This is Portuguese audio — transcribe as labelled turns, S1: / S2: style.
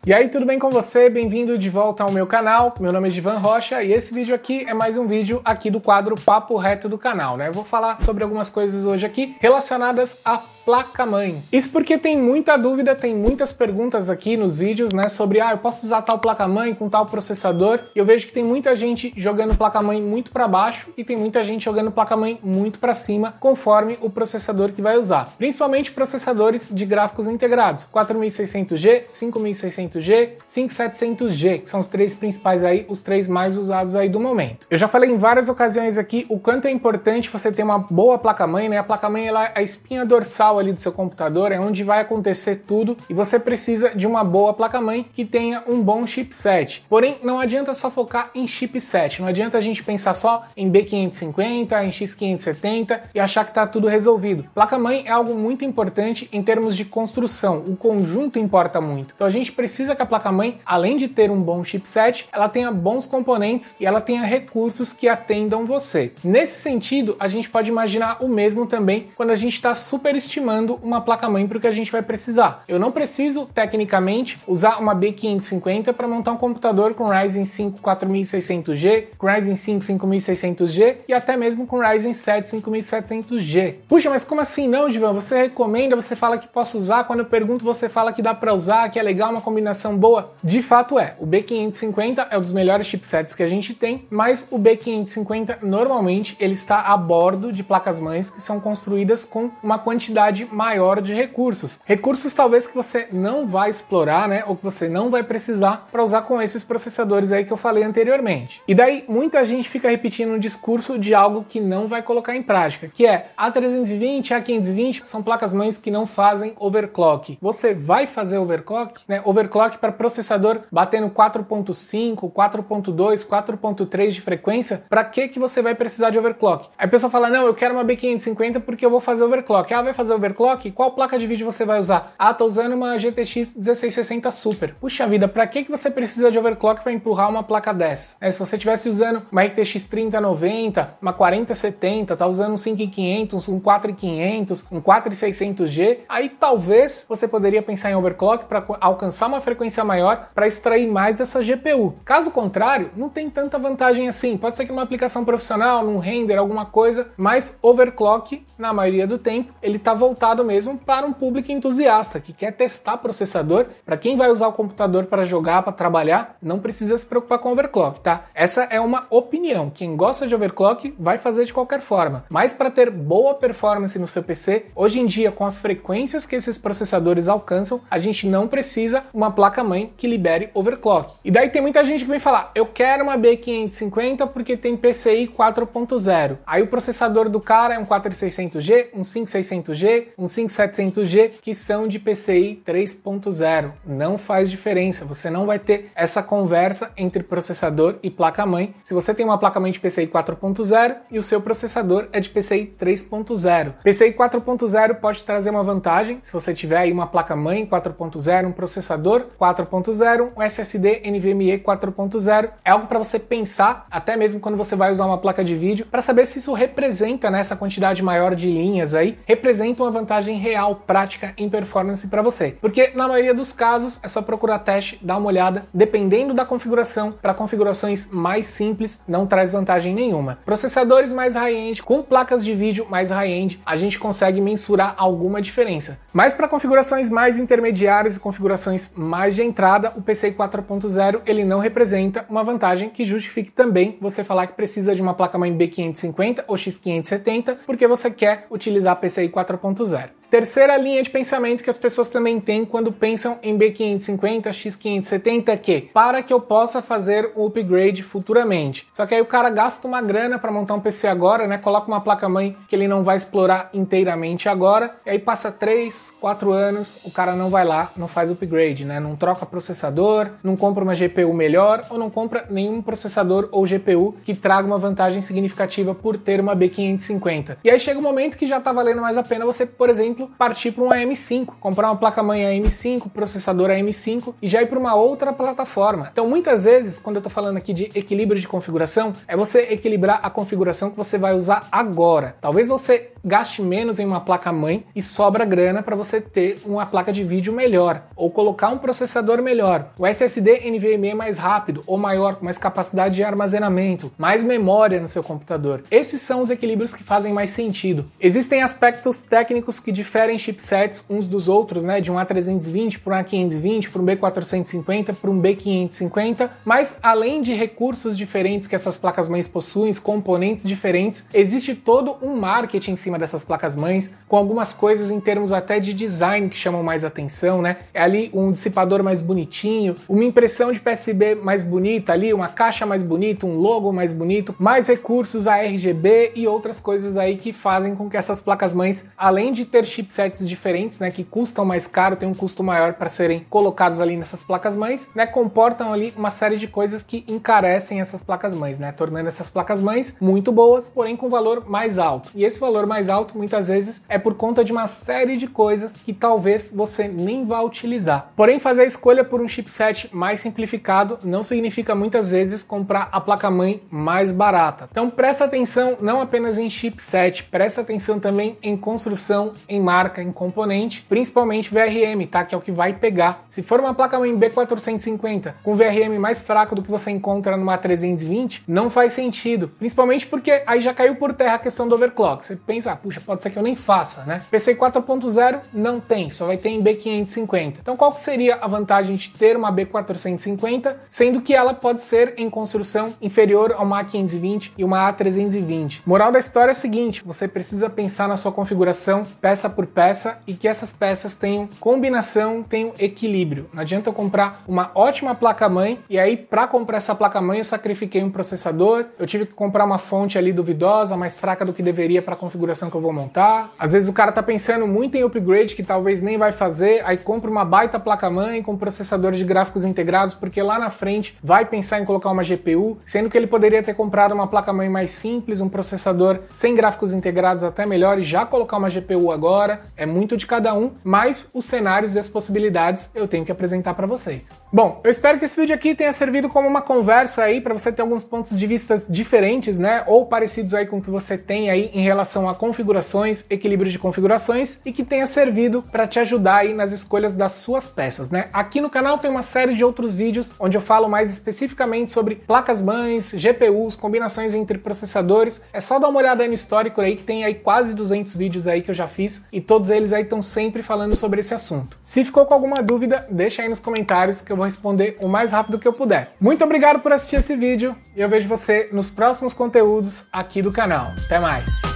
S1: E aí, tudo bem com você? Bem-vindo de volta ao meu canal. Meu nome é Givan Rocha e esse vídeo aqui é mais um vídeo aqui do quadro Papo Reto do canal, né? Eu vou falar sobre algumas coisas hoje aqui relacionadas à placa-mãe. Isso porque tem muita dúvida, tem muitas perguntas aqui nos vídeos, né, sobre eu posso usar tal placa-mãe com tal processador? E eu vejo que tem muita gente jogando placa-mãe muito para baixo e tem muita gente jogando placa-mãe muito para cima, conforme o processador que vai usar. Principalmente processadores de gráficos integrados, 4600G, 5600G, 5700G, que são os três principais aí, os três mais usados aí do momento. Eu já falei em várias ocasiões aqui o quanto é importante você ter uma boa placa-mãe, né? A placa-mãe ela é a espinha dorsal ali do seu computador, é onde vai acontecer tudo e você precisa de uma boa placa-mãe que tenha um bom chipset. Porém, não adianta só focar em chipset, não adianta a gente pensar só em B550, em X570 e achar que está tudo resolvido. Placa-mãe é algo muito importante em termos de construção, o conjunto importa muito. Então a gente precisa que a placa-mãe, além de ter um bom chipset, ela tenha bons componentes e ela tenha recursos que atendam você. Nesse sentido, a gente pode imaginar o mesmo também quando a gente está superestimando uma placa-mãe para o que a gente vai precisar. Eu não preciso, tecnicamente, usar uma B550 para montar um computador com Ryzen 5 4600G, com Ryzen 5 5600G e até mesmo com Ryzen 7 5700G. Puxa, mas como assim não, Givan? Você recomenda, você fala que posso usar, quando eu pergunto você fala que dá para usar, que é legal, uma combinação boa? De fato é. O B550 é um dos melhores chipsets que a gente tem, mas o B550 normalmente ele está a bordo de placas-mães que são construídas com uma quantidade maior de recursos. Recursos talvez que você não vai explorar, né, ou que você não vai precisar para usar com esses processadores aí que eu falei anteriormente. E daí muita gente fica repetindo um discurso de algo que não vai colocar em prática, que é A320, A520 são placas-mães que não fazem overclock. Você vai fazer overclock, né? Overclock para processador batendo 4.5, 4.2, 4.3 de frequência, para que você vai precisar de overclock? Aí a pessoa fala, não, eu quero uma B550 porque eu vou fazer overclock. Vai fazer overclock? Qual placa de vídeo você vai usar? Tô usando uma GTX 1660 Super. Puxa vida, para que você precisa de overclock para empurrar uma placa dessa? Se você estivesse usando uma RTX 3090, uma 4070, tá usando um 5500, um 4500, um 4600G, aí talvez você poderia pensar em overclock para alcançar uma frequência maior para extrair mais essa GPU. Caso contrário, não tem tanta vantagem assim. Pode ser que numa aplicação profissional, num render, alguma coisa, mas overclock, na maioria do tempo, ele está voltado mesmo para um público entusiasta, que quer testar processador. Para quem vai usar o computador para jogar, para trabalhar, não precisa se preocupar com overclock, tá? Essa é uma opinião. Quem gosta de overclock vai fazer de qualquer forma. Mas para ter boa performance no seu PC, hoje em dia, com as frequências que esses processadores alcançam, a gente não precisa uma placa-mãe que libere overclock. E daí tem muita gente que vem falar, eu quero uma B550 porque tem PCI 4.0. Aí o processador do cara é um 4600G, um 5600G, um 5700G, que são de PCI 3.0. Não faz diferença, você não vai ter essa conversa entre processador e placa-mãe se você tem uma placa-mãe de PCI 4.0 e o seu processador é de PCI 3.0. PCI 4.0 pode trazer uma vantagem, se você tiver aí uma placa-mãe 4.0, um processador 4.0, um SSD NVMe 4.0, é algo para você pensar, até mesmo quando você vai usar uma placa de vídeo, para saber se isso representa, nessa quantidade maior de linhas aí, representa uma vantagem real, prática em performance para você. Porque na maioria dos casos é só procurar teste, dar uma olhada, dependendo da configuração, para configurações mais simples não traz vantagem nenhuma. Processadores mais high-end, com placas de vídeo mais high-end, a gente consegue mensurar alguma diferença. Mas para configurações mais intermediárias e configurações mais de entrada, o PCI 4.0 ele não representa uma vantagem que justifique também você falar que precisa de uma placa-mãe B550 ou X570 porque você quer utilizar PCI 4.0. Terceira linha de pensamento que as pessoas também têm quando pensam em B550, X570 é que, para que eu possa fazer o upgrade futuramente. Só que aí o cara gasta uma grana para montar um PC agora, né? Coloca uma placa-mãe que ele não vai explorar inteiramente agora, e aí passa 3, 4 anos, o cara não vai lá, não faz upgrade, né? Não troca processador, não compra uma GPU melhor ou não compra nenhum processador ou GPU que traga uma vantagem significativa por ter uma B550. E aí chega um momento que já tá valendo mais a pena você, por exemplo, exemplo, partir para um AM5, comprar uma placa-mãe AM5, processador AM5 e já ir para uma outra plataforma. Então, muitas vezes, quando eu estou falando aqui de equilíbrio de configuração, é você equilibrar a configuração que você vai usar agora. Talvez você gaste menos em uma placa-mãe e sobra grana para você ter uma placa de vídeo melhor ou colocar um processador melhor. O SSD NVMe é mais rápido ou maior, com mais capacidade de armazenamento, mais memória no seu computador. Esses são os equilíbrios que fazem mais sentido. Existem aspectos técnicos que diferem chipsets uns dos outros, né, de um A320 para um A520, para um B450, para um B550, mas além de recursos diferentes que essas placas-mães possuem, componentes diferentes, existe todo um marketing em cima dessas placas-mães, com algumas coisas em termos até de design que chamam mais atenção, né? É ali um dissipador mais bonitinho, uma impressão de PSB mais bonita ali, uma caixa mais bonita, um logo mais bonito, mais recursos a RGB e outras coisas aí que fazem com que essas placas-mães, além de ter chipsets diferentes, né, que custam mais caro, tem um custo maior para serem colocados ali nessas placas-mães, né, comportam ali uma série de coisas que encarecem essas placas-mães, né, tornando essas placas-mães muito boas, porém com valor mais alto. E esse valor mais alto muitas vezes é por conta de uma série de coisas que talvez você nem vá utilizar. Porém, fazer a escolha por um chipset mais simplificado não significa muitas vezes comprar a placa-mãe mais barata. Então presta atenção não apenas em chipset, presta atenção também em construção, em marca, em componente, principalmente VRM, tá? Que é o que vai pegar. Se for uma placa-mãe B450 com VRM mais fraco do que você encontra numa A320, não faz sentido, principalmente porque aí já caiu por terra a questão do overclock. Você pensa, puxa, pode ser que eu nem faça, né? PCIe 4.0 não tem, só vai ter em B550. Então qual que seria a vantagem de ter uma B450, sendo que ela pode ser em construção inferior a uma A520 e uma A320? Moral da história é a seguinte, você precisa pensar na sua configuração peça por peça e que essas peças tenham combinação, tenham equilíbrio. Não adianta eu comprar uma ótima placa-mãe e aí para comprar essa placa-mãe eu sacrifiquei um processador, eu tive que comprar uma fonte ali duvidosa, mais fraca do que deveria para a configuração que eu vou montar. Às vezes o cara tá pensando muito em upgrade que talvez nem vai fazer, aí compra uma baita placa-mãe com processador de gráficos integrados porque lá na frente vai pensar em colocar uma GPU, sendo que ele poderia ter comprado uma placa-mãe mais simples, um processador sem gráficos integrados até melhor e já colocar uma GPU agora. É muito de cada um, mas os cenários e as possibilidades eu tenho que apresentar para vocês. Bom, eu espero que esse vídeo aqui tenha servido como uma conversa aí para você ter alguns pontos de vista diferentes, né, ou parecidos aí com o que você tem aí em relação a configurações, equilíbrio de configurações e que tenha servido para te ajudar aí nas escolhas das suas peças, né? Aqui no canal tem uma série de outros vídeos onde eu falo mais especificamente sobre placas-mães, GPUs, combinações entre processadores. É só dar uma olhada aí no histórico aí que tem aí quase 200 vídeos aí que eu já fiz e todos eles aí estão sempre falando sobre esse assunto. Se ficou com alguma dúvida, deixa aí nos comentários que eu vou responder o mais rápido que eu puder. Muito obrigado por assistir esse vídeo e eu vejo você nos próximos conteúdos aqui do canal. Até mais!